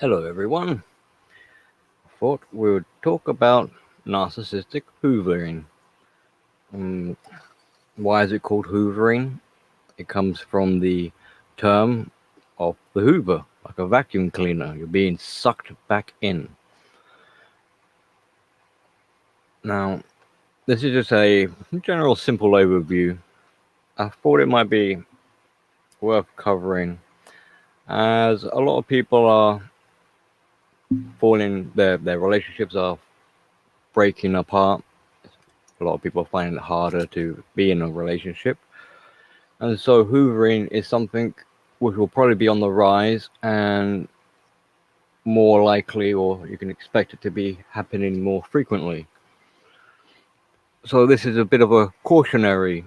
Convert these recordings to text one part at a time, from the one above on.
Hello, everyone. Thought we would talk about narcissistic hoovering. Um, why is it called hoovering? It comes from the term of the hoover, like a vacuum cleaner. You're being sucked back in. Now, this is just a general simple overview. I thought it might be worth covering as a lot of people are falling, their relationships are breaking apart. A lot of people are finding it harder to be in a relationship. And so hoovering is something which will probably be on the rise and more likely, or you can expect it to be happening more frequently. So this is a bit of a cautionary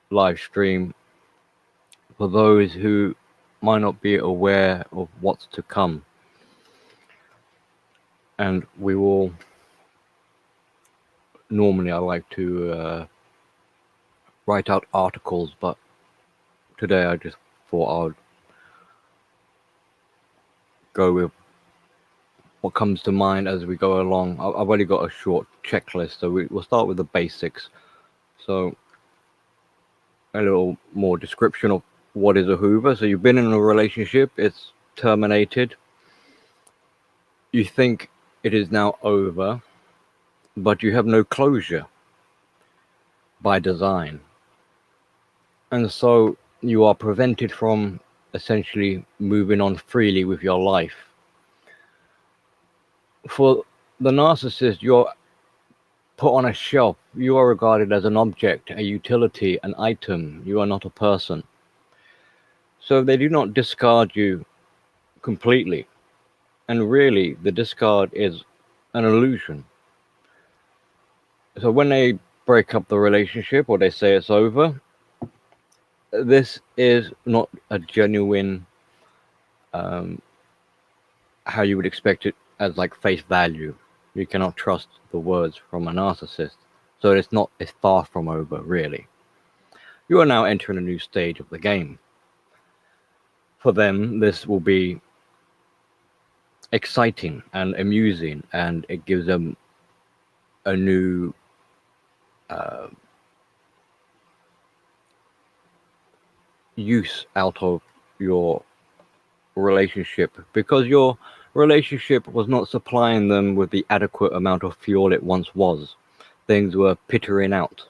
live stream for those who might not be aware of what's to come. And we will, normally I like to write out articles, but today I just thought I would go with what comes to mind as we go along. I've already got a short checklist, so we'll start with the basics. So a little more description of what is a hoover. So you've been in a relationship, it's terminated. You think it is now over, but you have no closure by design. And so you are prevented from essentially moving on freely with your life. For the narcissist, you're put on a shelf. You are regarded as an object, a utility, an item. You are not a person. So they do not discard you completely. And really, the discard is an illusion. So when they break up the relationship or they say it's over, this is not a genuine, how you would expect it as like face value. You cannot trust the words from a narcissist. So it's far from over, really. You are now entering a new stage of the game. For them, this will be exciting and amusing, and it gives them a new use out of your relationship, because your relationship was not supplying them with the adequate amount of fuel it once was. Things were petering out.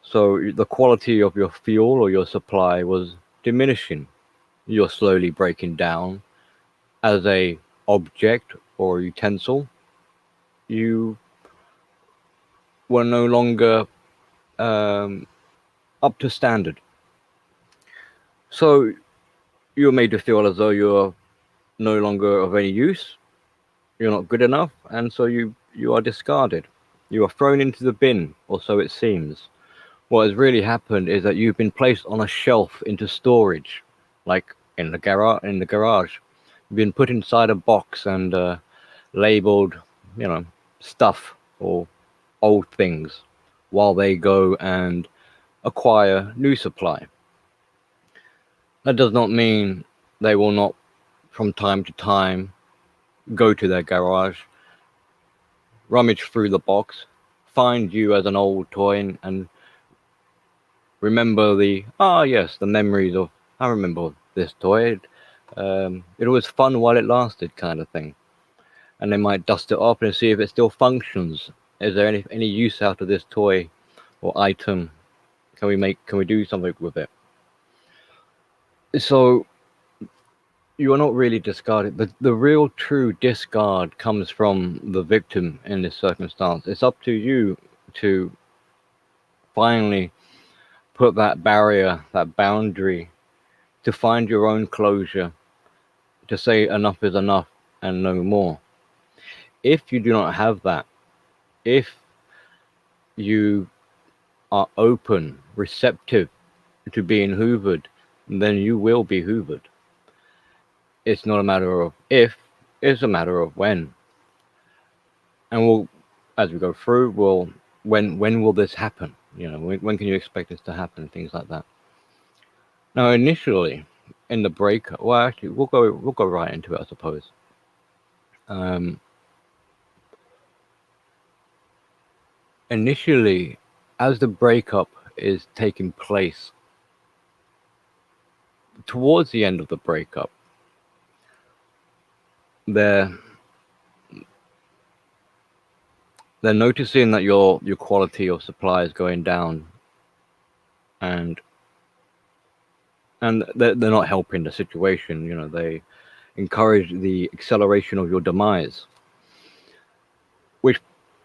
So the quality of your fuel or your supply was diminishing. You're slowly breaking down as a object or utensil. You were no longer up to standard. So you're made to feel as though you're no longer of any use. You're not good enough, and so you are discarded. You are thrown into the bin, or so it seems. What has really happened is that you've been placed on a shelf into storage, like in the garage. You've been put inside a box and labeled, stuff or old things, while they go and acquire new supply. That does not mean they will not, from time to time, go to their garage, rummage through the box, find you as an old toy, and remember the memories of, I remember this toy. It was fun while it lasted, kind of thing. And they might dust it off and see if it still functions. Is there any use out of this toy or item? Can we do something with it? So you are not really discarded. The real true discard comes from the victim in this circumstance. It's up to you to finally put that barrier, that boundary, to find your own closure, to say enough is enough and no more. If you do not have that, if you are open, receptive to being hoovered, then you will be hoovered. It's not a matter of if, it's a matter of when. And we'll, as we go through, when will this happen? When can you expect this to happen? Things like that. Now, initially, in the breakup. Well, actually, we'll go right into it, I suppose. Initially, as the breakup is taking place, towards the end of the breakup, they're noticing that your quality of supply is going down, and they're not helping the situation. You know, they encourage the acceleration of your demise, which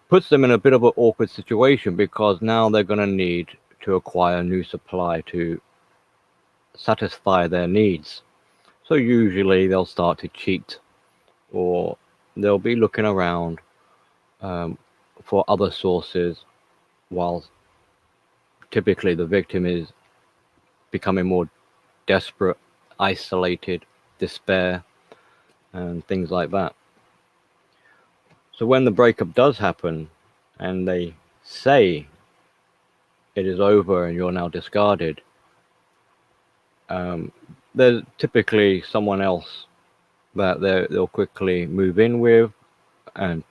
puts them in a bit of an awkward situation, because now they're going to need to acquire new supply to satisfy their needs. So usually they'll start to cheat, or they'll be looking around for other sources, while typically the victim is becoming more desperate, isolated, despair, and things like that. So when the breakup does happen and they say it is over and you're now discarded, there's typically someone else that they'll quickly move in with, and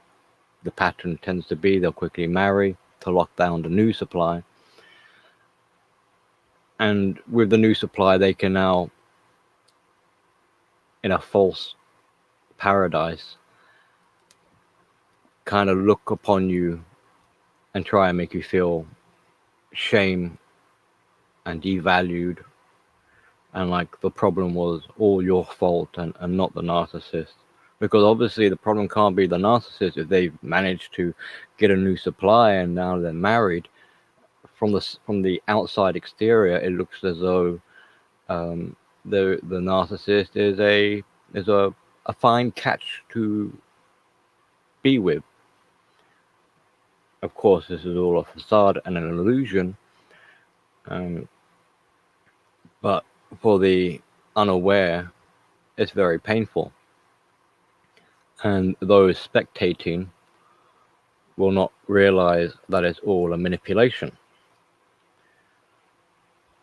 the pattern tends to be they'll quickly marry to lock down the new supply. And with the new supply, they can now, in a false paradise, kind of look upon you and try and make you feel shame and devalued, and like the problem was all your fault and not the narcissist. Because obviously the problem can't be the narcissist if they've managed to get a new supply and now they're married. From the outside exterior, it looks as though the narcissist is a fine catch to be with. Of course, this is all a facade and an illusion, but for the unaware, it's very painful, and those spectating will not realize that it's all a manipulation.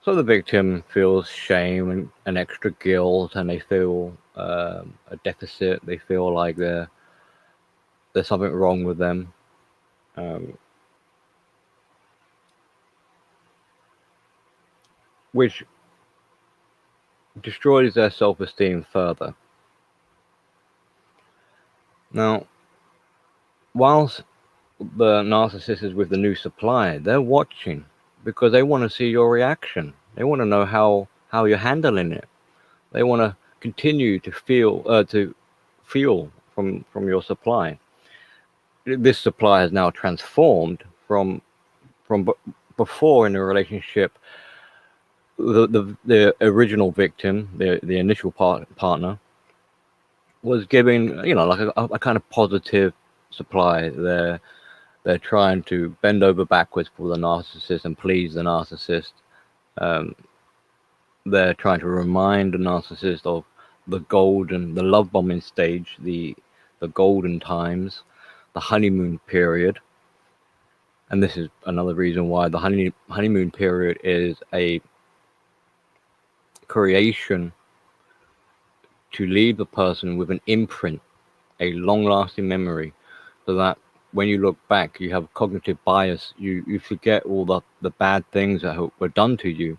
So the victim feels shame and extra guilt, and they feel a deficit. They feel like there's something wrong with them. Which destroys their self-esteem further. Now, whilst the narcissist is with the new supply, they're watching, because they want to see your reaction. They want to know how you're handling it. They want to continue to feel from your supply. This supply has now transformed from before in a relationship. The original victim, the initial partner, was giving, like a kind of positive supply. They're trying to bend over backwards for the narcissist and please the narcissist. They're trying to remind the narcissist of the love bombing stage, the golden times, the honeymoon period. And this is another reason why the honeymoon period is a creation to leave the person with an imprint, a long-lasting memory, so that when you look back, you have cognitive bias. You forget all the bad things that were done to you,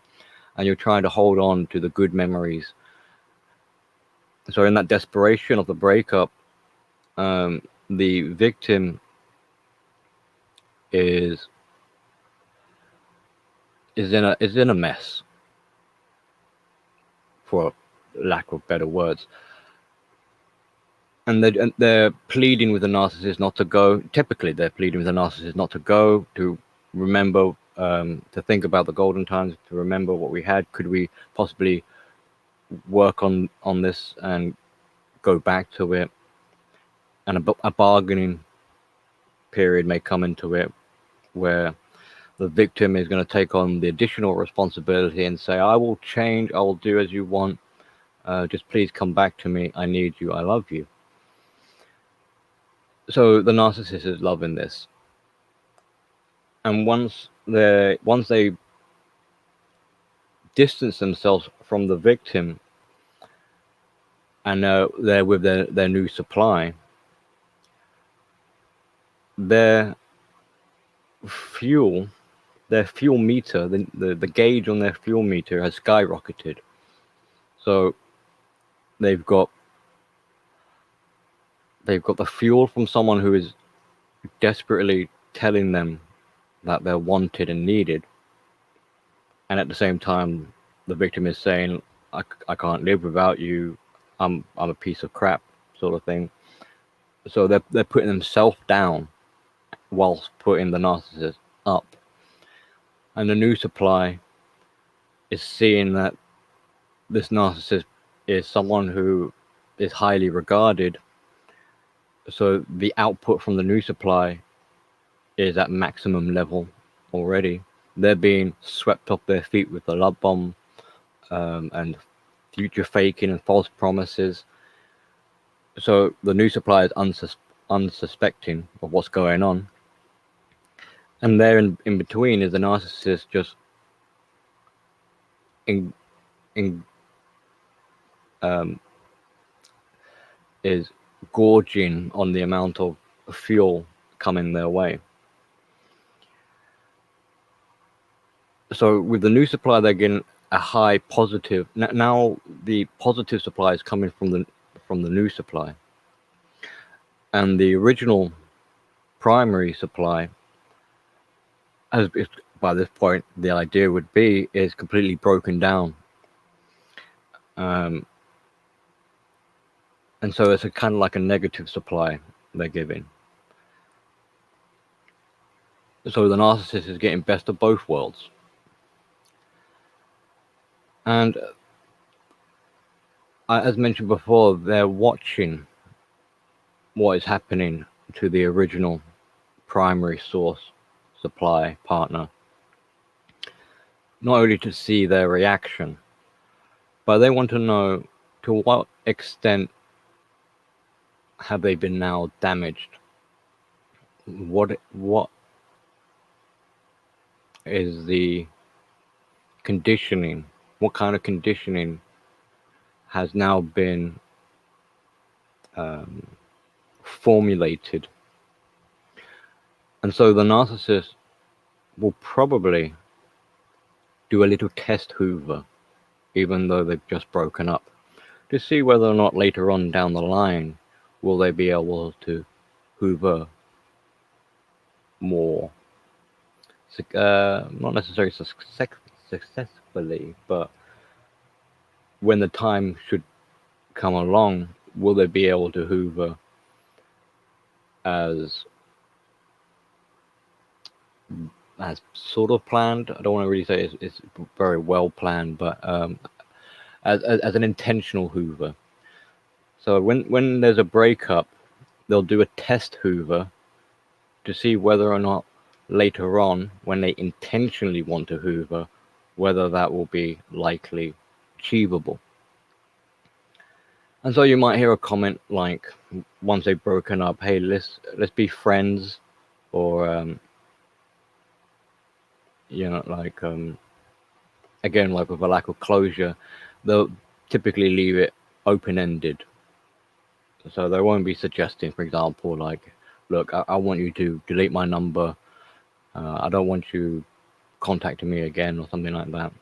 and you're trying to hold on to the good memories. So in that desperation of the breakup, the victim is in a mess, for lack of better words. And they're pleading with the narcissist not to go. Typically, they're pleading with the narcissist not to go, to remember, to think about the golden times, to remember what we had. Could we possibly work on this and go back to it? And a bargaining period may come into it, where the victim is going to take on the additional responsibility and say, I will change, I will do as you want, just please come back to me, I need you, I love you. So the narcissist is loving this. And once they distance themselves from the victim, and they're with their new supply, their fuel meter, the gauge on their fuel meter has skyrocketed. So they've got the fuel from someone who is desperately telling them that they're wanted and needed, and at the same time the victim is saying, I can't live without you, I'm a piece of crap, sort of thing. So they're putting themselves down whilst putting the narcissist up. And the new supply is seeing that this narcissist is someone who is highly regarded. So the output from the new supply is at maximum level already. They're being swept off their feet with the love bomb and future faking and false promises. So the new supply is unsuspecting of what's going on. And there in between is the narcissist just is gorging on the amount of fuel coming their way. So with the new supply, they're getting a high positive. Now the positive supply is coming from the new supply, and the original primary supply, as by this point the idea would be, is completely broken down. And so it's a kind of like a negative supply they're giving. So the narcissist is getting best of both worlds. And as mentioned before, they're watching what is happening to the original primary source supply partner, not only to see their reaction, but they want to know to what extent have they been now damaged. What is the conditioning? What kind of conditioning has now been formulated? And so the narcissist will probably do a little test Hoover, even though they've just broken up, to see whether or not later on down the line will they be able to Hoover more, not necessarily successfully, but when the time should come along, will they be able to Hoover as sort of planned? I don't want to really say it's very well planned, but as an intentional Hoover. So when there's a breakup, they'll do a test Hoover to see whether or not later on, when they intentionally want to Hoover, whether that will be likely achievable. And so you might hear a comment like, once they've broken up, hey, let's be friends, or again, like with a lack of closure, they'll typically leave it open-ended. So they won't be suggesting, for example, like, look, I want you to delete my number, I don't want you contacting me again, or something like that.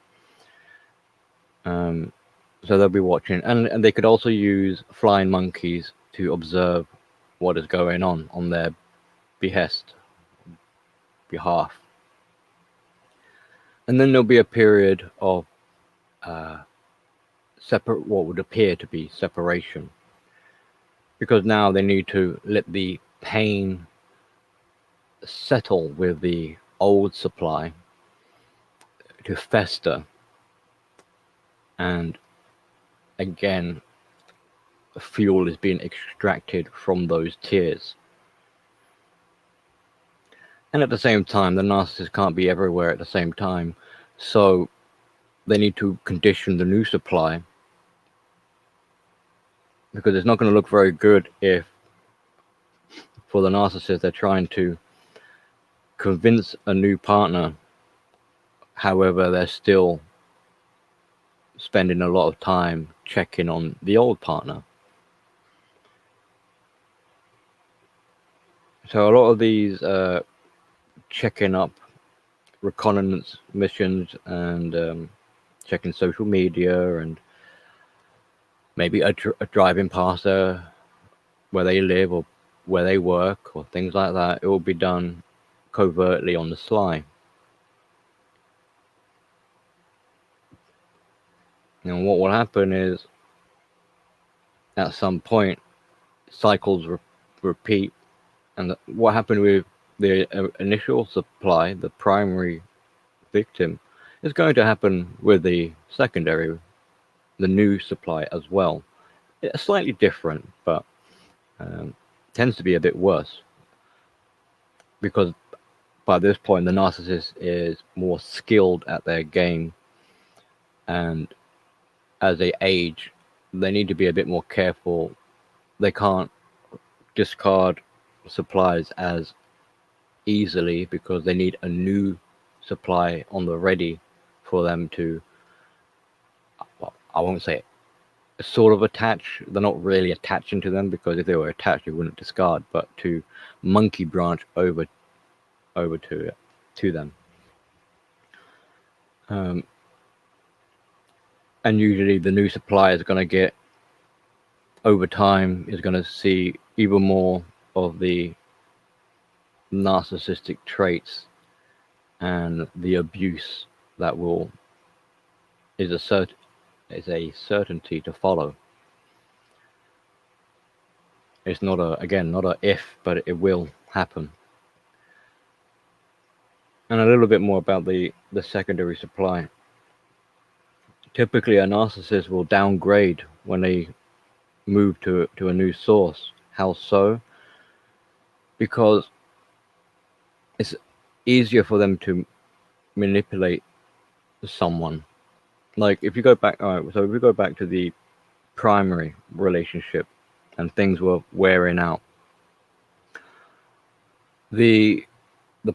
So they'll be watching, and they could also use flying monkeys to observe what is going on their behalf. And then there'll be a period of what would appear to be separation, because now they need to let the pain settle with the old supply, to fester, and again, fuel is being extracted from those tears. And at the same time, the narcissist can't be everywhere at the same time, so they need to condition the new supply, because it's not going to look very good if, for the narcissist, they're trying to convince a new partner, however they're still spending a lot of time checking on the old partner. So a lot of these checking up reconnaissance missions and checking social media and maybe a driving past where they live or where they work or things like that, it will be done covertly on the sly. And what will happen is, at some point, cycles repeat. And what happened with the initial supply, the primary victim, is going to happen with the secondary, the new supply as well. It's slightly different, but tends to be a bit worse because by this point the narcissist is more skilled at their game, and as they age, they need to be a bit more careful. They can't discard supplies as easily because they need a new supply on the ready for them to, well, I won't say sort of attach. They're not really attaching to them, because if they were attached, you wouldn't discard, but to monkey branch over to them. And usually the new supply is going to get, over time, is going to see even more of the narcissistic traits and the abuse that is a certainty to follow. It's not a if, but it will happen. And a little bit more about the secondary supply. Typically, a narcissist will downgrade when they move to a new source. How so? Because it's easier for them to manipulate someone. Like if you go back, all right, so if we go back to the primary relationship and things were wearing out, the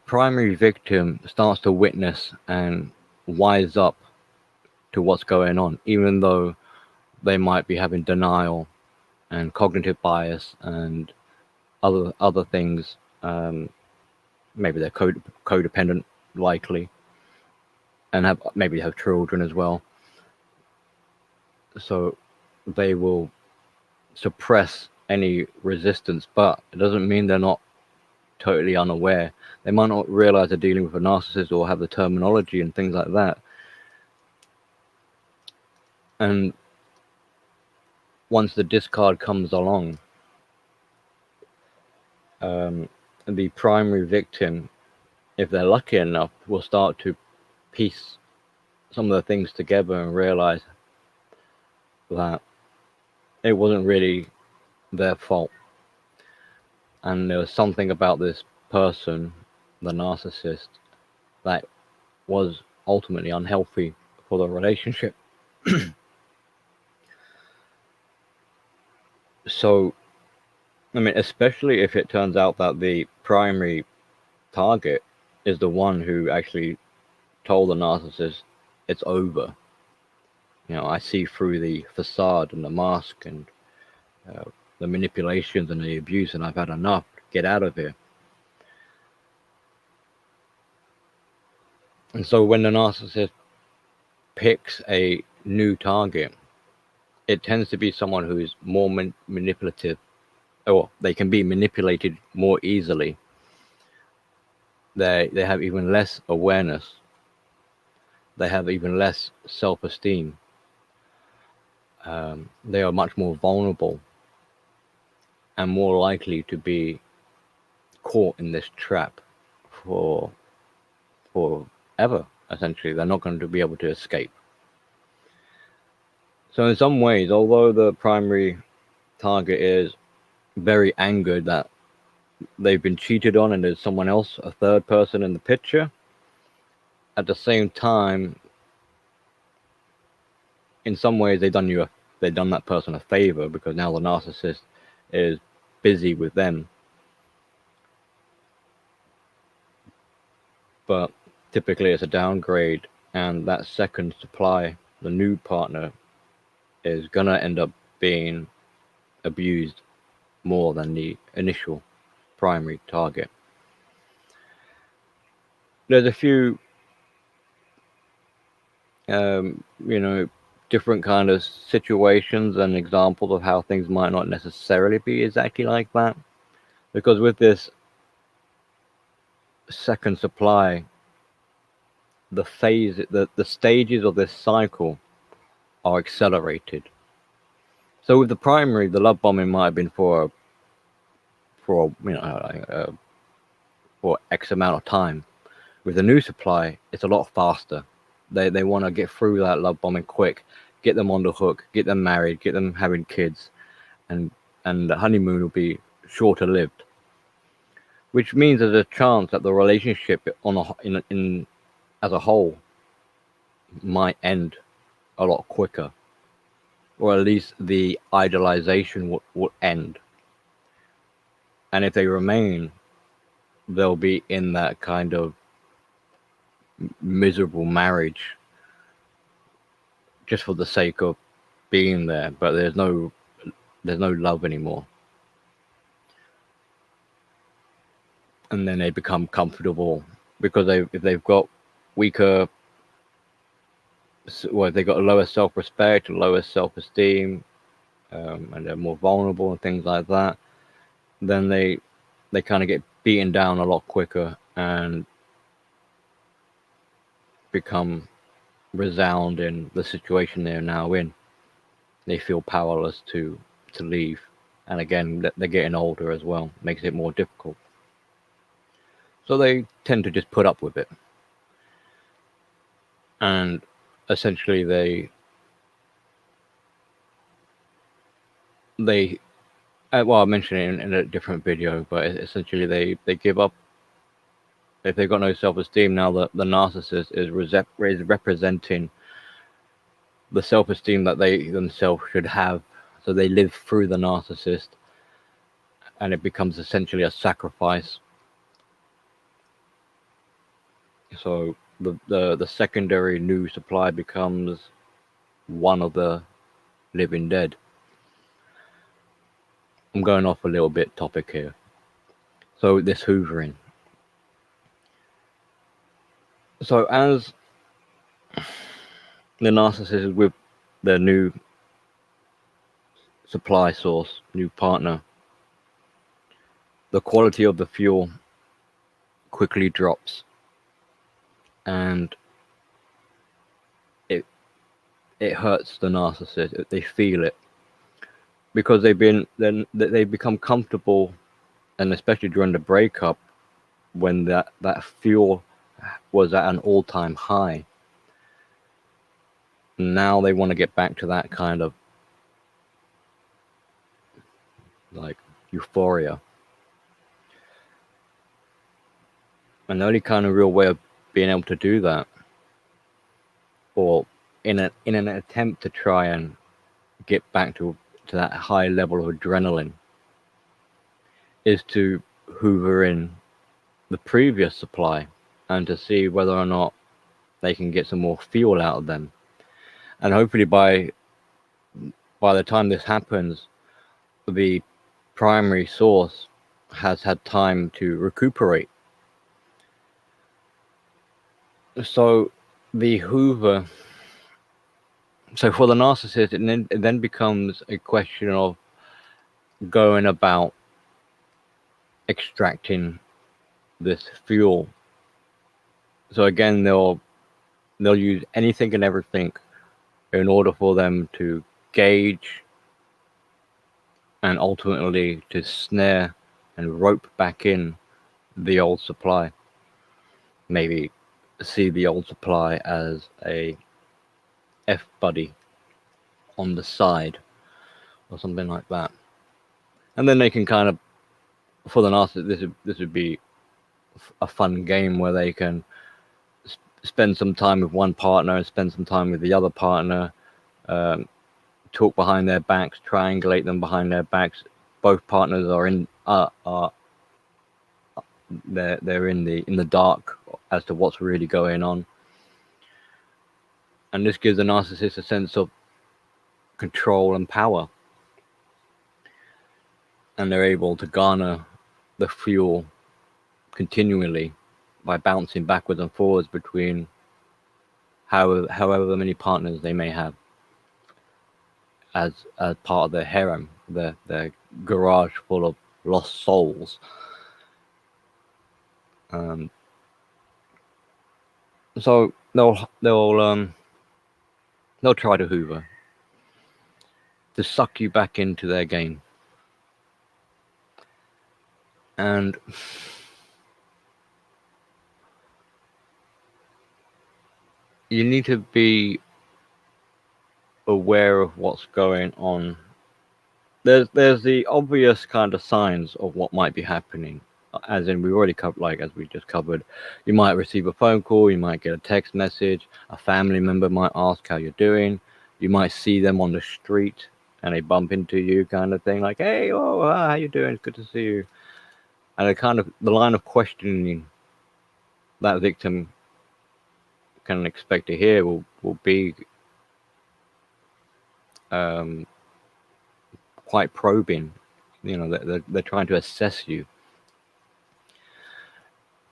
primary victim starts to witness and wise up to what's going on, even though they might be having denial and cognitive bias and other things. Maybe they're codependent, likely, and maybe have children as well. So they will suppress any resistance, but it doesn't mean they're not totally unaware. They might not realize they're dealing with a narcissist or have the terminology and things like that. And once the discard comes along, the primary victim, if they're lucky enough, will start to piece some of the things together and realize that it wasn't really their fault. And there was something about this person, the narcissist, that was ultimately unhealthy for the relationship. So, I mean, especially if it turns out that the primary target is the one who actually told the narcissist it's over. I see through the facade and the mask and the manipulations and the abuse, and I've had enough. Get out of here. And so when the narcissist picks a new target, it tends to be someone who is more manipulative, or they can be manipulated more easily. They have even less awareness. They have even less self-esteem. They are much more vulnerable and more likely to be caught in this trap for ever. Essentially, they're not going to be able to escape. So in some ways, although the primary target is very angered that they've been cheated on and there's someone else, a third person in the picture, at the same time, in some ways they've done that person a favor, because now the narcissist is busy with them. But typically it's a downgrade, and that second supply, the new partner, is gonna end up being abused more than the initial. primary target. There's a few, different kind of situations and examples of how things might not necessarily be exactly like that. Because with this second supply, the stages of this cycle are accelerated. So with the primary, the love bombing might have been for for X amount of time. With the new supply, it's a lot faster. They want to get through that love bombing quick, get them on the hook, get them married, get them having kids, and the honeymoon will be shorter lived. Which means there's a chance that the relationship as a whole might end a lot quicker, or at least the idealization would end. And if they remain, they'll be in that kind of miserable marriage just for the sake of being there, but there's no love anymore. And then they become comfortable because if they've got weaker, well, if they've got a lower self-respect, lower self-esteem, and they're more vulnerable and things like that, then they kind of get beaten down a lot quicker and become resound in the situation they're now in. They feel powerless to leave, and again, they're getting older as well, makes it more difficult. So they tend to just put up with it, and essentially they well, I mentioned it in a different video, but essentially they give up. If they've got no self-esteem, now the narcissist is representing the self-esteem that they themselves should have. So they live through the narcissist, and it becomes essentially a sacrifice. So the secondary new supply becomes one of the living dead. I'm going off a little bit topic here. So this hoovering. So as the narcissist is with their new supply source, new partner, the quality of the fuel quickly drops, and it hurts the narcissist. They feel it because they become comfortable, and especially during the breakup, when that fuel was at an all-time high. Now they want to get back to that kind of like euphoria. And the only kind of real way of being able to do that, or in an attempt to try and get back to that high level of adrenaline, is to hoover in the previous supply and to see whether or not they can get some more fuel out of them. And hopefully by the time this happens, the primary source has had time to recuperate. So the hoover, so for the narcissist, it then becomes a question of going about extracting this fuel. So again, they'll use anything and everything in order for them to gauge and ultimately to snare and rope back in the old supply. Maybe see the old supply as a F-buddy on the side or something like that. And then they can kind of, for the narcissist, this would be a fun game where they can spend some time with one partner and spend some time with the other partner, talk behind their backs, triangulate them behind their backs. Both partners are they're in the dark as to what's really going on, and this gives the narcissist a sense of control and power, and they're able to garner the fuel continually by bouncing backwards and forwards between however many partners they may have as part of their harem, their garage full of lost souls. So they'll try to hoover to suck you back into their game, and you need to be aware of what's going on. There's the obvious kind of signs of what might be happening, as in we already covered, like as we just covered. You might receive a phone call, you might get a text message, a family member might ask how you're doing, you might see them on the street and they bump into you, kind of thing, like, hey, oh, how you doing? It's good to see you. And the line of questioning that victim can expect to hear will be quite probing. They're trying to assess you.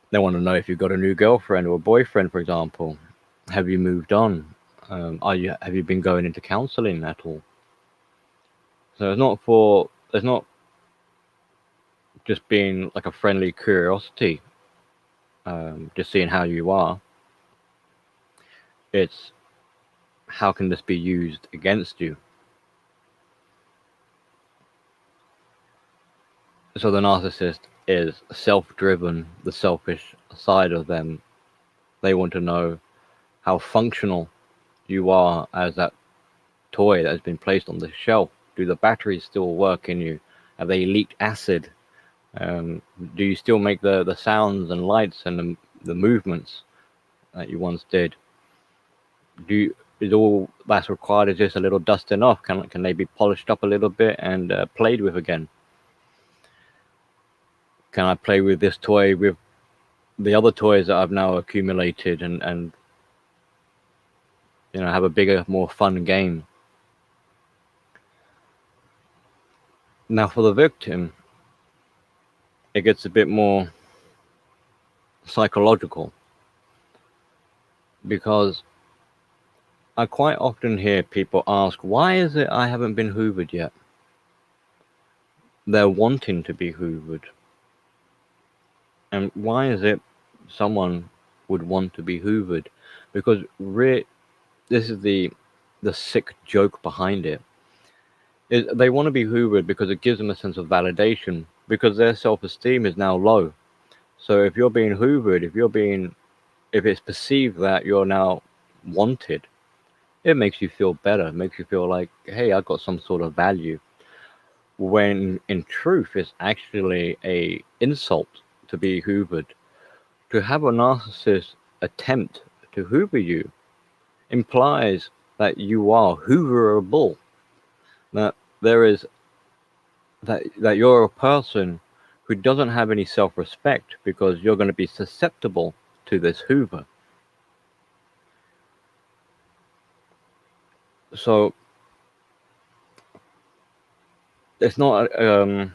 They want to know if you've got a new girlfriend or a boyfriend, for example. Have you moved on? Have you been going into counseling at all? So it's not just being like a friendly curiosity, just seeing how you are. It's how can this be used against you? So the narcissist is self-driven, the selfish side of them. They want to know how functional you are as that toy that has been placed on the shelf. Do the batteries still work in you? Have they leaked acid? Do you still make the sounds and lights and the movements that you once did? Is all that's required is just a little dusting off? Can they be polished up a little bit and played with again? Can I play with this toy with the other toys that I've now accumulated and have a bigger, more fun game? Now for the victim, it gets a bit more psychological, because I quite often hear people ask, why is it I haven't been hoovered yet? They're wanting to be hoovered. And why is it someone would want to be hoovered? Because this is the sick joke behind it. Is they want to be hoovered because it gives them a sense of validation, because their self-esteem is now low. So if you're being hoovered, if it's perceived that you're now wanted, it makes you feel better. It makes you feel like, hey, I've got some sort of value. When in truth, it's actually a insult to be hoovered. To have a narcissist attempt to hoover you implies that you are hooverable. That that you're a person who doesn't have any self-respect, because you're going to be susceptible to this hoover. So it's not a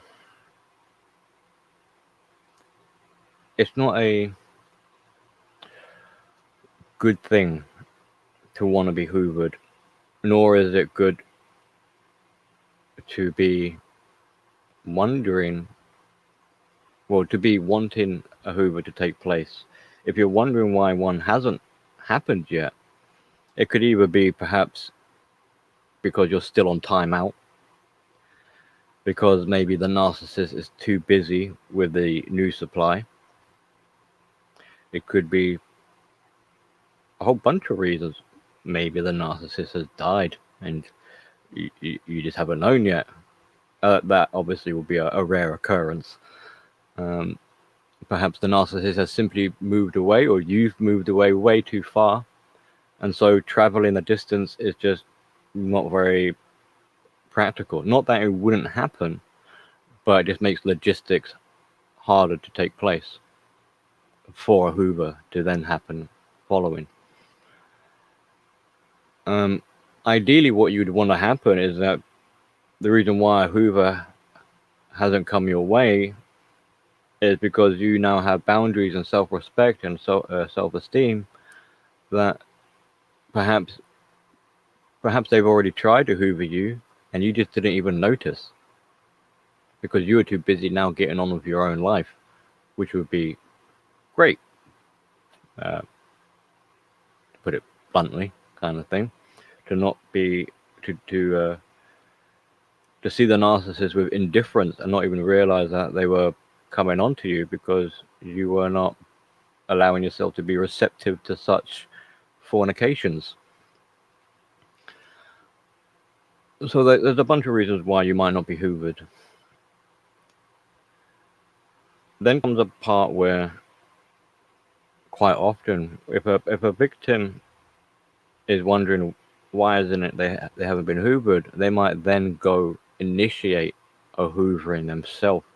good thing to want to be hoovered, nor is it good to be wanting a hoover to take place. If you're wondering why one hasn't happened yet, it could either be perhaps because you're still on timeout, because maybe the narcissist is too busy with the new supply. It could be a whole bunch of reasons. Maybe the narcissist has died and you just haven't known yet. That obviously will be a rare occurrence. Perhaps the narcissist has simply moved away, or you've moved away way too far, and so traveling the distance is just not very practical. Not that it wouldn't happen, but it just makes logistics harder to take place for a hoover to then happen following. Ideally, what you'd want to happen is that the reason why a hoover hasn't come your way is because you now have boundaries and self-respect and self-esteem that perhaps they've already tried to hoover you and you just didn't even notice because you were too busy now getting on with your own life, which would be great, to put it bluntly, kind of thing. To not be to see the narcissist with indifference and not even realize that they were coming onto you because you were not allowing yourself to be receptive to such fornications. So there's a bunch of reasons why you might not be hoovered. Then comes a part where quite often, if a victim is wondering why isn't it they haven't been hoovered, they might then go initiate a hoovering themselves.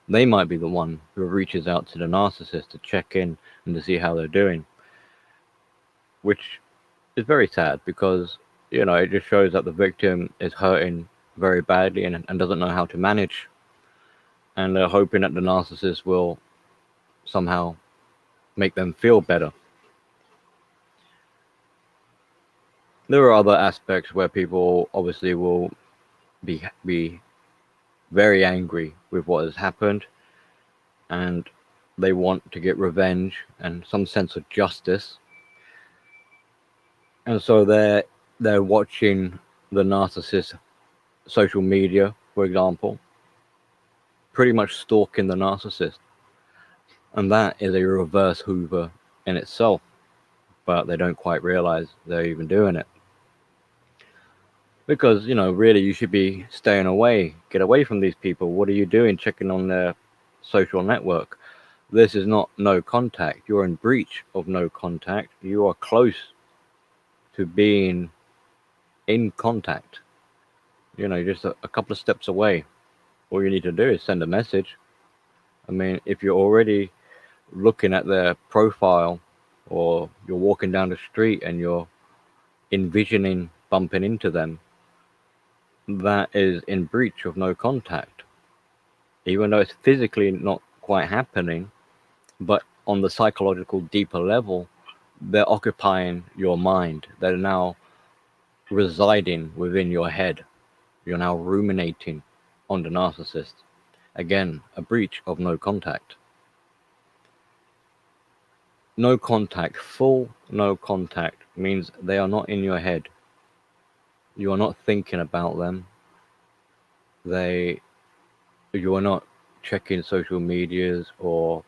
They might be the one who reaches out to the narcissist to check in and to see how they're doing, which is very sad because it just shows that the victim is hurting very badly and doesn't know how to manage, and they're hoping that the narcissist will somehow make them feel better. There are other aspects where people obviously will be very angry with what has happened, and they want to get revenge and some sense of justice, and so they're watching the narcissist social media, for example, pretty much stalking the narcissist, and that is a reverse Hoover in itself, but they don't quite realize they're even doing it. Because, really you should be staying away. Get away from these people. What are you doing checking on their social network? This is not no contact. You're in breach of no contact. You are close to being in contact. Just a couple of steps away. All you need to do is send a message. I mean, if you're already looking at their profile or you're walking down the street and you're envisioning bumping into them, that is in breach of no contact, even though it's physically not quite happening, but on the psychological deeper level, they're occupying your mind. They're now residing within your head. You're now ruminating on the narcissist. Again, a breach of no contact. No contact, full no contact, means they are not in your head. You are not thinking about them. You are not checking social medias, or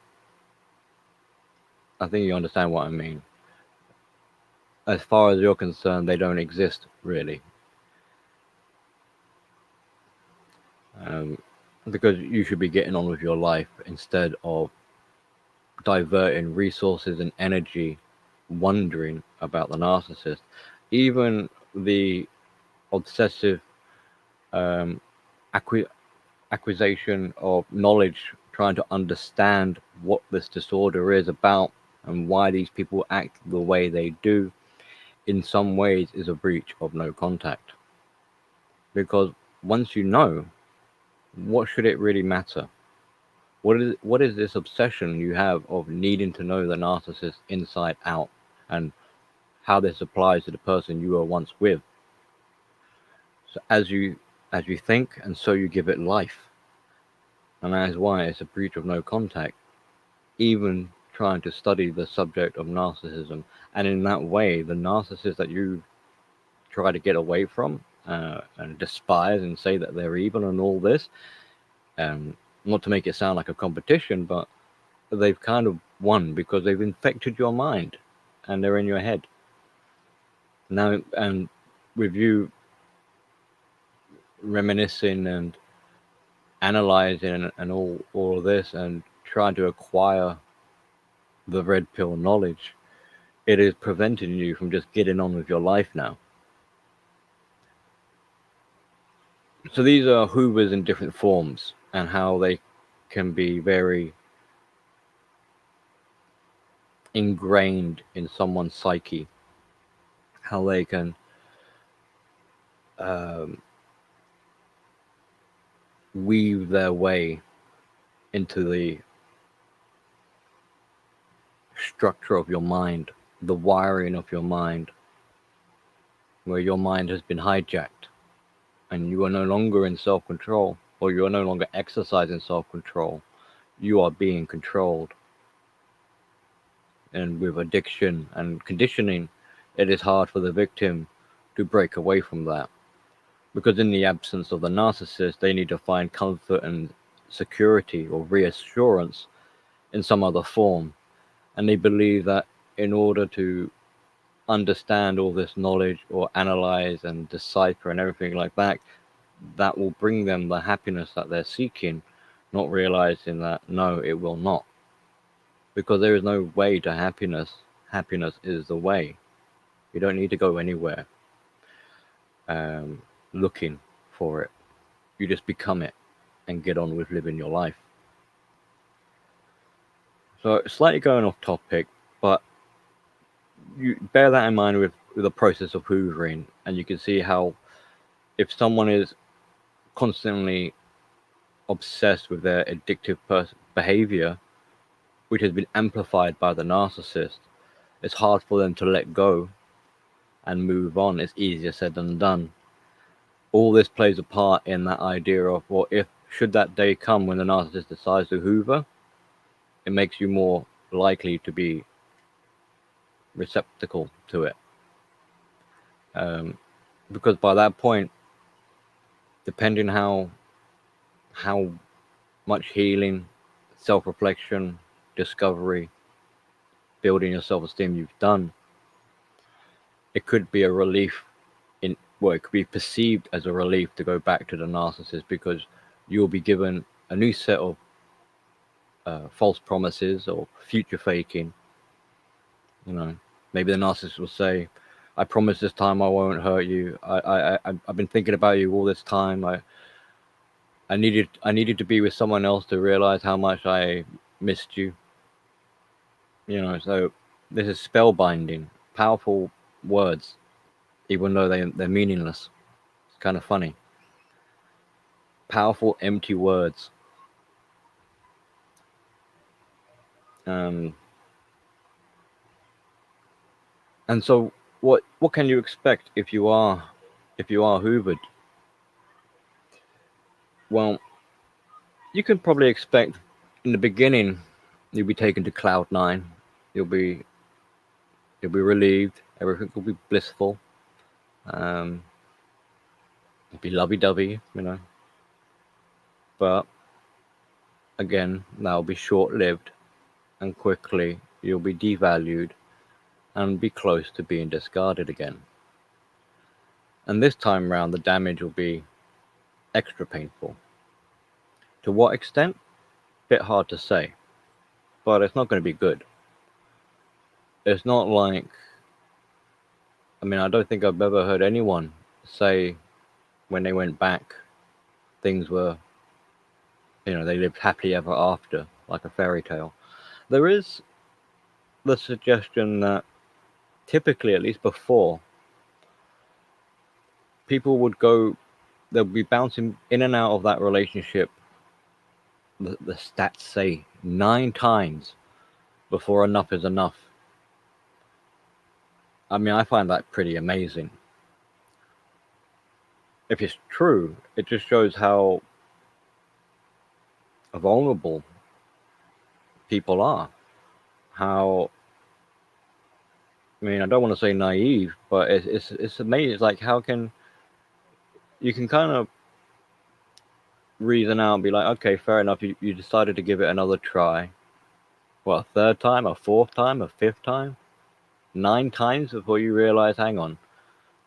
I think you understand what I mean. As far as you're concerned, they don't exist, really. Because you should be getting on with your life instead of diverting resources and energy wondering about the narcissist. Even the obsessive acquisition of knowledge, trying to understand what this disorder is about and why these people act the way they do, in some ways is a breach of no contact. Because once you know, what should it really matter? What is this obsession you have of needing to know the narcissist inside out and how this applies to the person you were once with? So as you think, and so you give it life, and that is why it's a breach of no contact. Even trying to study the subject of narcissism, and in that way, the narcissist that you try to get away from and despise and say that they're evil and all this, not to make it sound like a competition, but they've kind of won because they've infected your mind and they're in your head now. And with you reminiscing and analyzing and all of this and trying to acquire the red pill knowledge, it is preventing you from just getting on with your life now. So these are Hoovers in different forms and how they can be very ingrained in someone's psyche, how they can weave their way into the structure of your mind, the wiring of your mind, where your mind has been hijacked and you are no longer in self-control, or you are no longer exercising self-control. You are being controlled. And with addiction and conditioning, it is hard for the victim to break away from that. Because in the absence of the narcissist, they need to find comfort and security or reassurance in some other form. And they believe that in order to understand all this knowledge or analyze and decipher and everything like that, that will bring them the happiness that they're seeking, not realizing that no, it will not. Because there is no way to happiness. Happiness is the way. You don't need to go anywhere looking for it. You just become it and get on with living your life. So slightly going off topic, but you bear that in mind with the process of hoovering, and you can see how if someone is constantly obsessed with their addictive behavior, which has been amplified by the narcissist, it's hard for them to let go and move on. It's easier said than done. All this plays a part in that idea of, well, if should that day come when the narcissist decides to hoover, it makes you more likely to be receptacle to it. Because by that point, depending how much healing, self-reflection, discovery, building your self-esteem you've done, it could be a relief it could be perceived as a relief to go back to the narcissist, because you'll be given a new set of false promises or future faking. Maybe the narcissist will say, I promise this time I won't hurt you. I've been thinking about you all this time. I needed to be with someone else to realize how much I missed you. So this is spellbinding, powerful words, even though they're meaningless. It's kind of funny. Powerful, empty words. And so what can you expect if you are hoovered? Well, you can probably expect in the beginning you'll be taken to cloud 9. You'll be relieved. Everything will be blissful. It'll be lovey-dovey, But again, that'll be short-lived, and quickly you'll be devalued and be close to being discarded again. And this time round, the damage will be extra painful. To what extent? Bit hard to say, but it's not going to be good. It's not like, I don't think I've ever heard anyone say when they went back, things were, they lived happily ever after, like a fairy tale. There is the suggestion that typically, at least before, people they'll be bouncing in and out of that relationship, the stats say 9 times before enough is enough. I find that pretty amazing. If it's true, it just shows how vulnerable people are. How, I don't want to say naive, but it's amazing. It's like, how can you can kind of reason out and be like, okay, fair enough, you decided to give it another try. What, a third time, a fourth time, a fifth time? 9 times before you realize, hang on,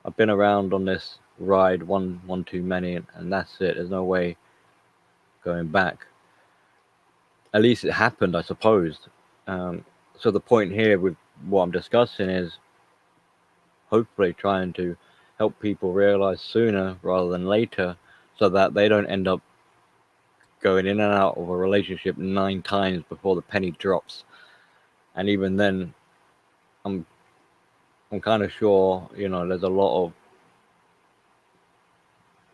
I've been around on this ride one too many, and that's it. There's no way going back. At least it happened, I suppose. So the point here with what I'm discussing is hopefully trying to help people realize sooner rather than later, so that they don't end up going in and out of a relationship 9 times before the penny drops. And even then, I'm kind of sure, there's a lot of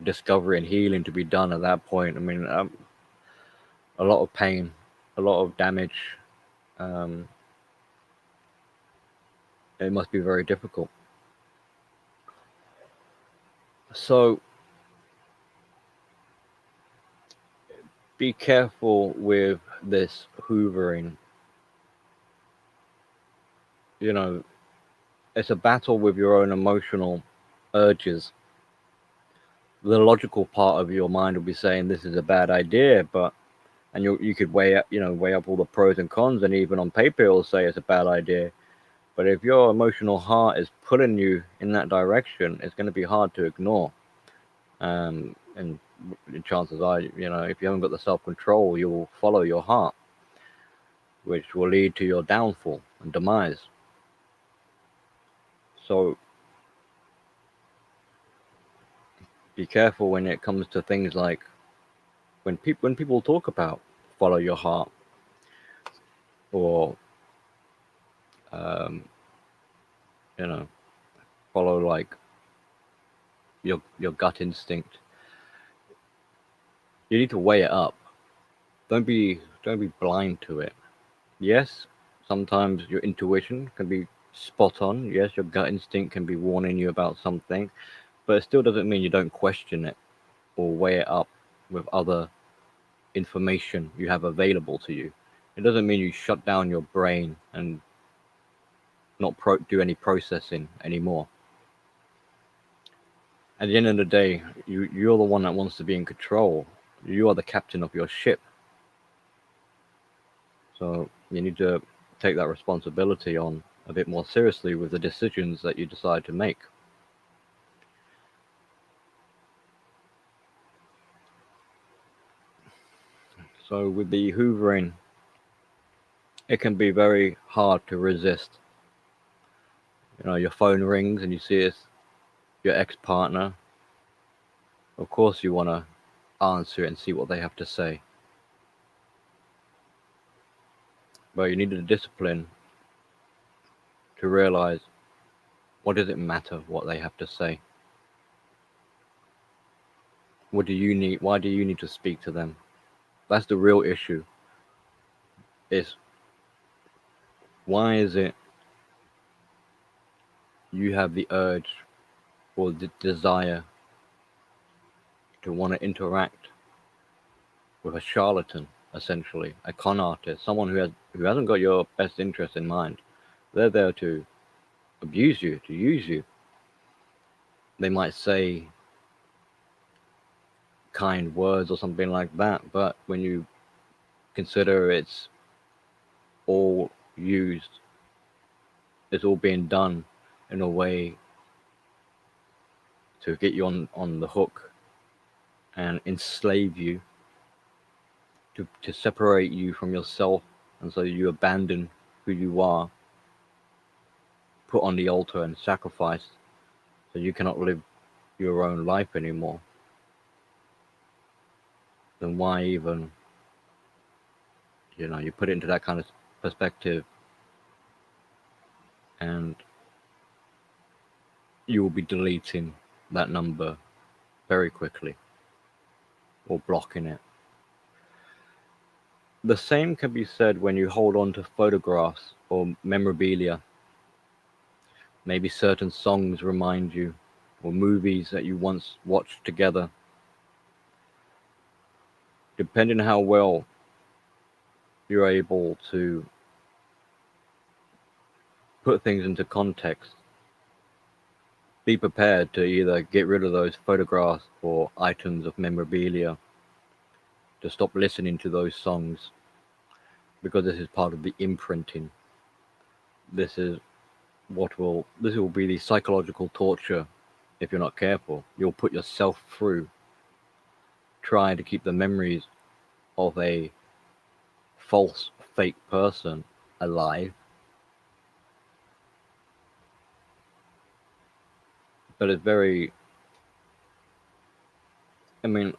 discovery and healing to be done at that point. A lot of pain, a lot of damage, It must be very difficult. So be careful with this hoovering. You know, it's a battle with your own emotional urges. The logical part of your mind will be saying this is a bad idea, but and you could weigh up all the pros and cons, and even on paper it'll say it's a bad idea. But if your emotional heart is pulling you in that direction, it's going to be hard to ignore. And chances are, if you haven't got the self-control, you will follow your heart, which will lead to your downfall and demise. So be careful when it comes to things like when people talk about follow your heart, or um, follow like your gut instinct. You need to weigh it up. Don't be blind to it. Yes, sometimes your intuition can be spot on. Yes, your gut instinct can be warning you about something, but it still doesn't mean you don't question it or weigh it up with other information you have available to you. It doesn't mean you shut down your brain and not do any processing anymore. At the end of the day, you're the one that wants to be in control. You are the captain of your ship. So you need to take that responsibility on a bit more seriously with the decisions that you decide to make. So with the hoovering, it can be very hard to resist. Your phone rings and you see it's your ex-partner. Of course you want to answer it and see what they have to say. But you need the discipline to realize, what does it matter what they have to say? What do you need? Why do you need to speak to them? That's the real issue. Is why is it you have the urge or the desire to want to interact with a charlatan, essentially, a con artist, someone who hasn't got your best interest in mind. They're there to abuse you, to use you. They might say kind words or something like that, but when you consider it's all used, it's all being done in a way to get you on the hook and enslave you, to separate you from yourself, and so you abandon who you are, put on the altar and sacrificed, so you cannot live your own life anymore. Then why even, you put it into that kind of perspective, and you will be deleting that number very quickly or blocking it. The same can be said when you hold on to photographs or memorabilia. Maybe certain songs remind you, or movies that you once watched together. Depending on how well you're able to put things into context, be prepared to either get rid of those photographs or items of memorabilia, to stop listening to those songs, because this is part of the imprinting. This will be the psychological torture. If you're not careful, you'll put yourself through trying to keep the memories of a false, fake person alive. But it's very, I mean,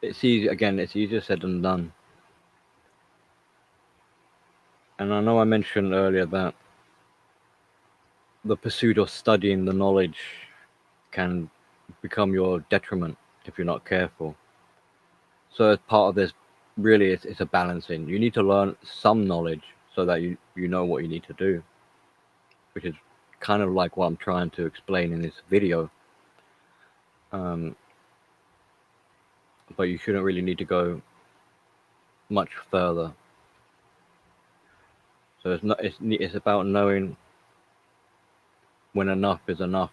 it's easier said than done. And I know I mentioned earlier that the pursuit of studying the knowledge can become your detriment if you're not careful. So as part of this, really, it's a balancing. You need to learn some knowledge so that you know what you need to do, which is kind of like what I'm trying to explain in this video. But you shouldn't really need to go much further. So it's about knowing when enough is enough.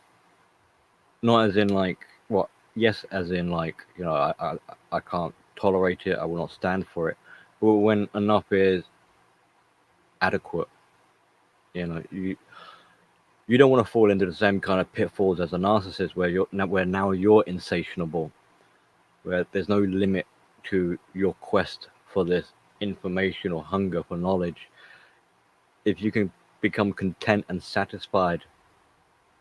Not as in like what, yes, as in like, you know, I can't tolerate it, I will not stand for it. But when enough is adequate, you know, you don't want to fall into the same kind of pitfalls as a narcissist where now you're insatiable, where there's no limit to your quest for this information or hunger for knowledge. If you can become content and satisfied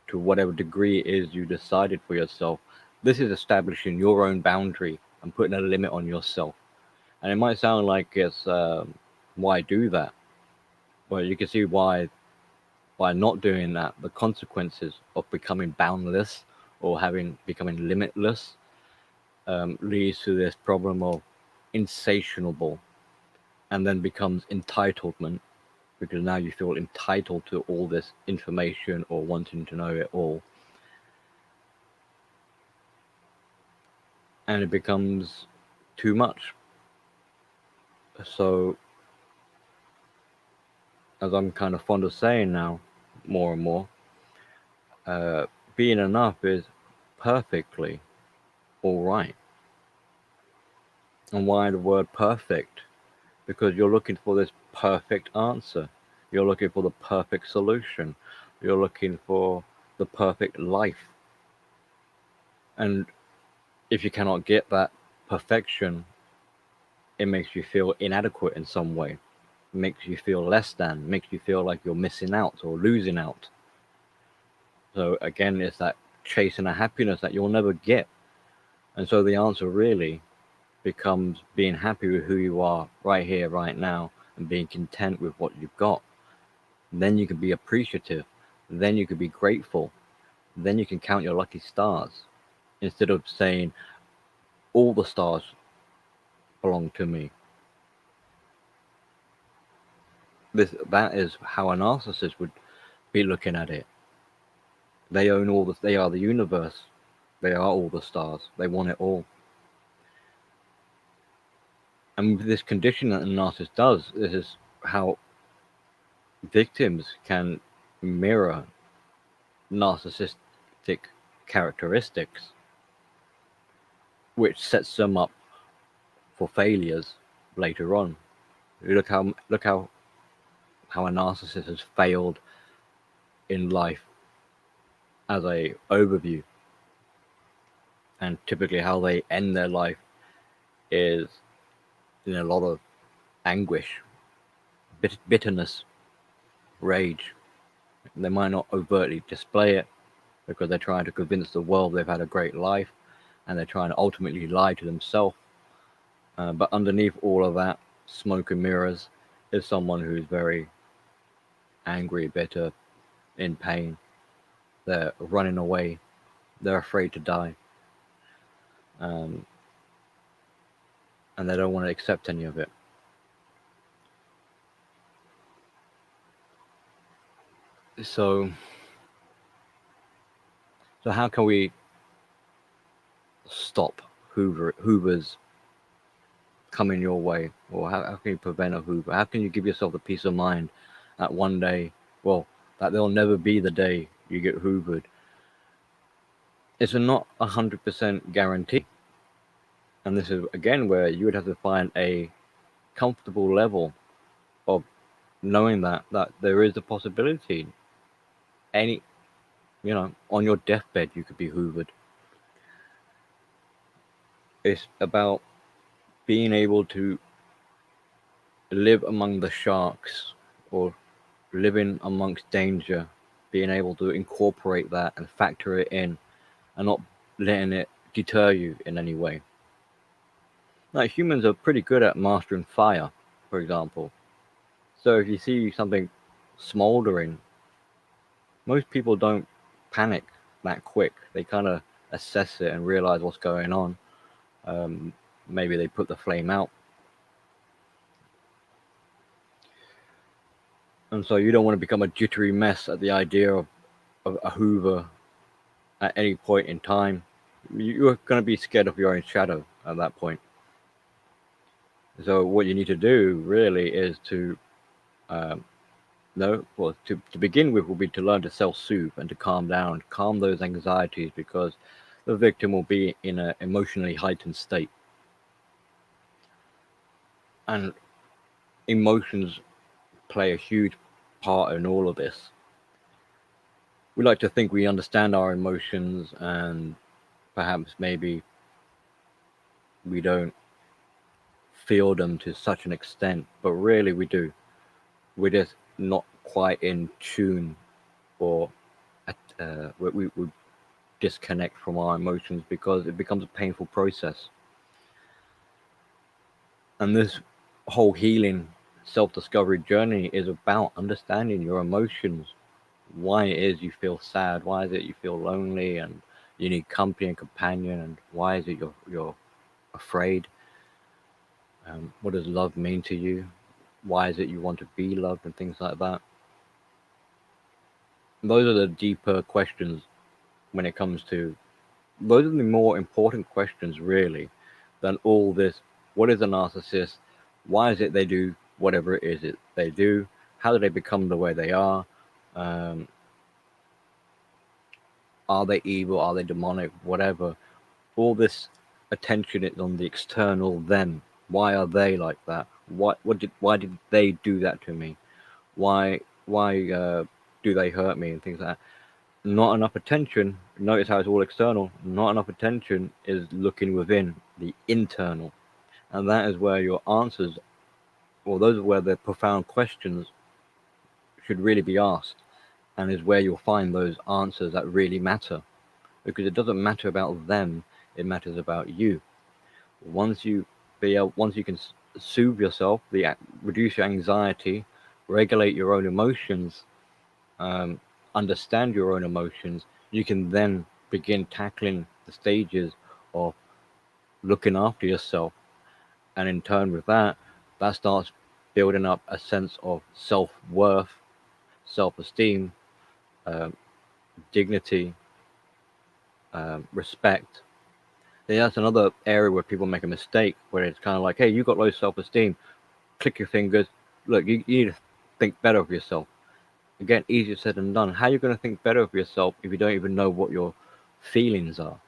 to whatever degree it is you decided for yourself, this is establishing your own boundary and putting a limit on yourself. And it might sound like it's why do that? Well, you can see why by not doing that, the consequences of becoming boundless or becoming limitless leads to this problem of insatiable, and then becomes entitlement, because now you feel entitled to all this information or wanting to know it all. And it becomes too much. So, as I'm kind of fond of saying now, more and more, being enough is perfectly all right. And why the word perfect? Because you're looking for this perfect answer. You're looking for the perfect solution. You're looking for the perfect life. And if you cannot get that perfection, it makes you feel inadequate in some way. It makes you feel less than, makes you feel like you're missing out or losing out. So again, it's that chasing a happiness that you'll never get. And so the answer really becomes being happy with who you are right here, right now, and being content with what you've got. Then you can be appreciative. Then you can be grateful. Then you can count your lucky stars instead of saying all the stars belong to me. That is how a narcissist would be looking at it. They are the universe. They are all the stars. They want it all. And this condition that a narcissist does, this is how victims can mirror narcissistic characteristics, which sets them up for failures later on. Look how a narcissist has failed in life as a overview, and typically how they end their life is in a lot of anguish, bitterness, rage. They might not overtly display it because they're trying to convince the world they've had a great life, and they're trying to ultimately lie to themselves. But underneath all of that smoke and mirrors is someone who's very angry, bitter, in pain. They're running away. They're afraid to die. And they don't want to accept any of it. So how can we stop Hoovers coming your way? Or how can you prevent a Hoover? How can you give yourself the peace of mind that one day, that there'll never be the day you get Hoovered? It's not 100% guarantee. And this is, again, where you would have to find a comfortable level of knowing that there is a possibility. On your deathbed, you could be Hoovered. It's about being able to live among the sharks, or living amongst danger, being able to incorporate that and factor it in, and not letting it deter you in any way. Now, humans are pretty good at mastering fire, for example. So if you see something smoldering, most people don't panic that quick. They kind of assess it and realize what's going on. Maybe they put the flame out. And so you don't want to become a jittery mess at the idea of a Hoover at any point in time. You're going to be scared of your own shadow at that point. So what you need to do really is to um, no, well, to begin with will be to learn to self-soothe and to calm down, calm those anxieties, because the victim will be in an emotionally heightened state. And emotions play a huge part in all of this. We like to think we understand our emotions, and perhaps maybe we don't feel them to such an extent, but really we do. We're just not quite in tune, or we disconnect from our emotions because it becomes a painful process. And this whole healing self-discovery journey is about understanding your emotions, why it is you feel sad, why is it you feel lonely and you need company and companion, and why is it you're afraid. What does love mean to you? Why is it you want to be loved, and things like that. Those are the deeper questions when it comes to, those are the more important questions really than all this. What is a narcissist? Why is it they do whatever it is they do? How do they become the way they are? Um, are they evil? Are they demonic? Whatever. All this attention is on the external them. Why are they like that? Why did they do that to me? Why do they hurt me, and things like that? Not enough attention. Notice how it's all external. Not enough attention is looking within, the internal. And that is where your answers, or those are where the profound questions should really be asked, and is where you'll find those answers that really matter. Because it doesn't matter about them, it matters about you. Once you can soothe yourself, reduce your anxiety, regulate your own emotions, um, understand your own emotions, you can then begin tackling the stages of looking after yourself. And in turn with that, that starts building up a sense of self-worth, self-esteem, um, dignity, respect. Then that's another area where people make a mistake, where it's kind of like, hey, you got low self-esteem, click your fingers. Look, you need to think better of yourself. Again, easier said than done. How are you going to think better of yourself if you don't even know what your feelings are?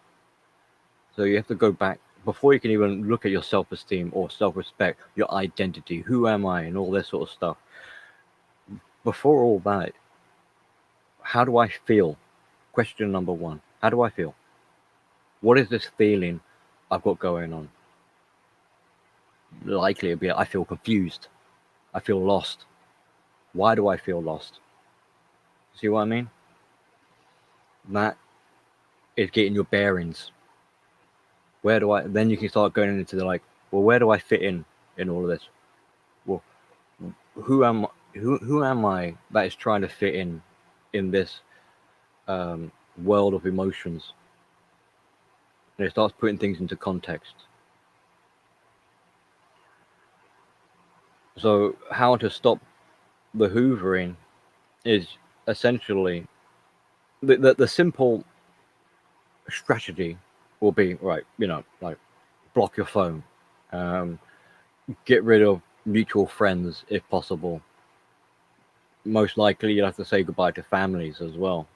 So you have to go back before you can even look at your self-esteem or self-respect, your identity, who am I, and all this sort of stuff. Before all that, how do I feel? Question number one, how do I feel? What is this feeling I've got going on? Likely it'll be, I feel confused. I feel lost. Why do I feel lost? See what I mean? That is getting your bearings. Where do I, then you can start going into the like, well, where do I fit in all of this? Well, who am I that is trying to fit in this world of emotions? And it starts putting things into context. So how to stop the hoovering is essentially the simple strategy will be, right, like block your phone, um, get rid of mutual friends if possible. Most likely you'll have to say goodbye to families as well.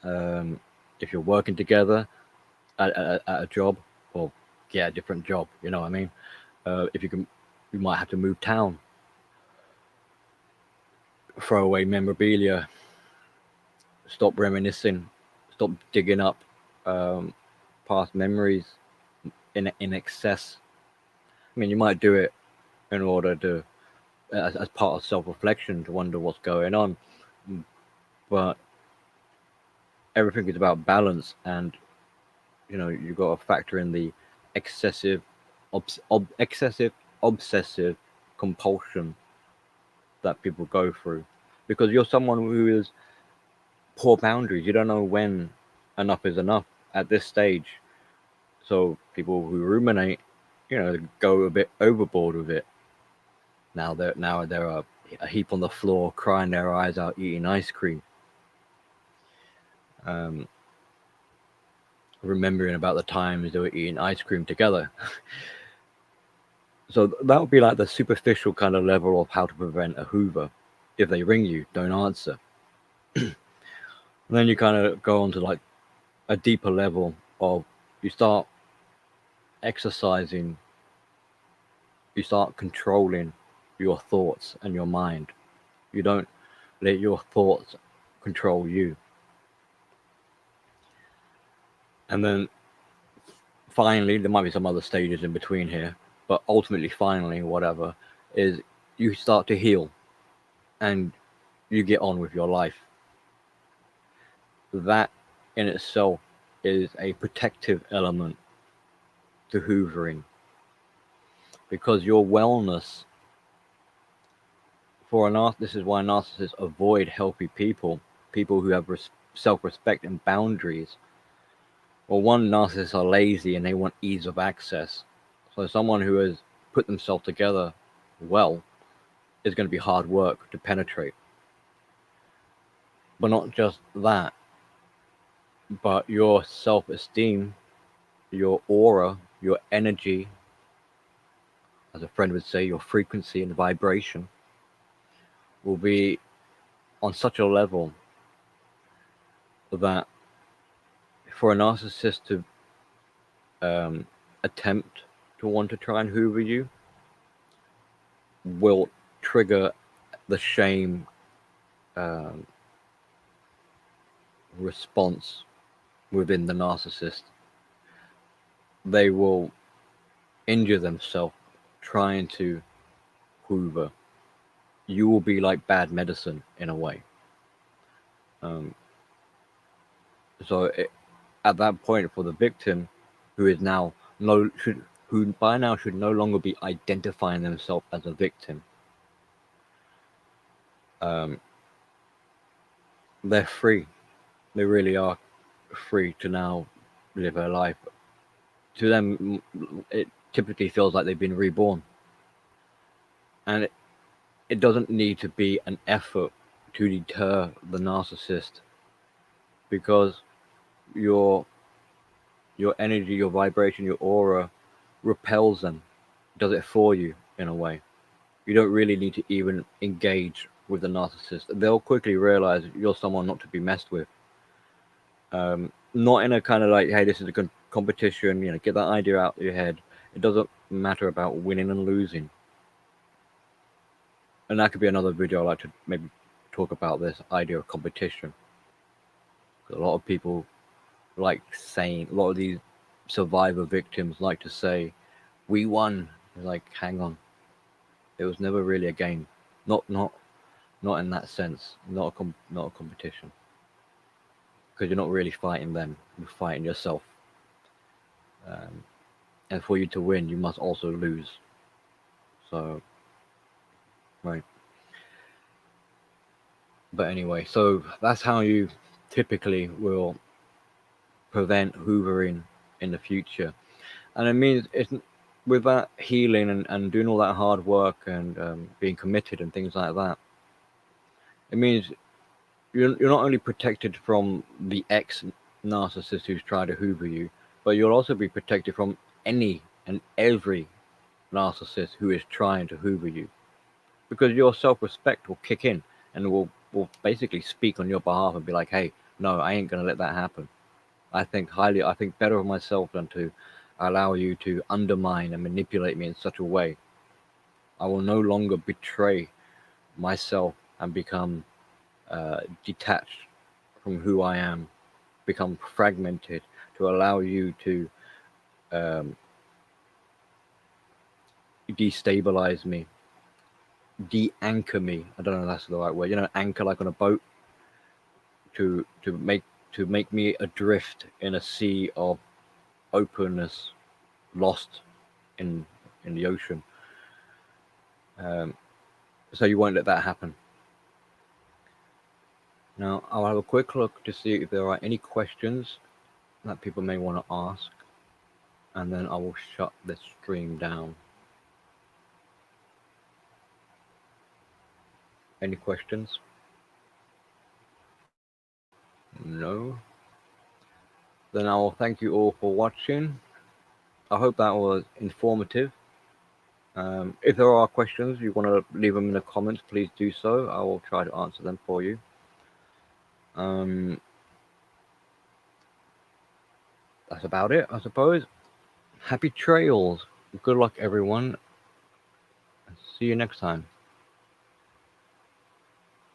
If you're working together at a job, or get a different job, you know what I mean? If you might have to move town, throw away memorabilia, stop reminiscing, stop digging up past memories in excess. I mean, you might do it in order to, as part of self-reflection, to wonder what's going on, but everything is about balance, and you've got to factor in the excessive, excessive obsessive compulsion that people go through, because you're someone who is poor boundaries. You don't know when enough is enough at this stage. So people who ruminate, go a bit overboard with it. Now there are a heap on the floor, crying their eyes out, eating ice cream, remembering about the times they were eating ice cream together. So that would be like the superficial kind of level of how to prevent a Hoover. If they ring you, don't answer. And then you kind of go on to like a deeper level of, you start exercising, you start controlling your thoughts and your mind. You don't let your thoughts control you. And then finally, there might be some other stages in between here, but ultimately, finally, whatever, is you start to heal and you get on with your life. That in itself is a protective element to hoovering, because your wellness for a this is why narcissists avoid healthy people, people who have self-respect and boundaries. Well, one, narcissists are lazy and they want ease of access. So someone who has put themselves together well is going to be hard work to penetrate. But not just that, but your self-esteem, your aura, your energy, as a friend would say, your frequency and vibration will be on such a level that for a narcissist to attempt to want to try and hoover you will trigger the shame response within the narcissist. They will injure themselves trying to hoover. You will be like bad medicine in a way. At that point, for the victim, who is now who by now should no longer be identifying themselves as a victim, they're free. They really are free to now live their life. To them, it typically feels like they've been reborn, and it doesn't need to be an effort to deter the narcissist, because your energy, your vibration, your aura repels them, does it for you in a way. You don't really need to even engage with the narcissist. They'll quickly realize you're someone not to be messed with. Not in a kind of like, hey, this is a competition, get that idea out of your head. It doesn't matter about winning and losing. And that could be another video I'd like to maybe talk about, this idea of competition. A lot of people like saying, a lot of these survivor victims like to say, we won. It's like, hang on. It was never really a game. Not in that sense. Not a competition. Because you're not really fighting them. You're fighting yourself. And for you to win, you must also lose. So, right. But anyway, so that's how you typically will prevent hoovering in the future. And it means it's with that healing and doing all that hard work and being committed and things like that, it means you're not only protected from the ex-narcissist who's trying to hoover you, but you'll also be protected from any and every narcissist who is trying to hoover you, because your self-respect will kick in and will basically speak on your behalf and be like, hey, no, I ain't gonna let that happen. I think better of myself than to allow you to undermine and manipulate me in such a way. I will no longer betray myself and become detached from who I am, become fragmented, to allow you to destabilize me, de-anchor me. I don't know if that's the right word. Anchor like on a boat, to make me adrift in a sea of openness, lost in the ocean. So you won't let that happen. Now I'll have a quick look to see if there are any questions that people may want to ask, and then I will shut this stream down. Any questions? No? Then I will thank you all for watching. I hope that was informative. If there are questions, you want to leave them in the comments, please do so. I will try to answer them for you. That's about it, I suppose. Happy trails. Good luck, everyone. See you next time.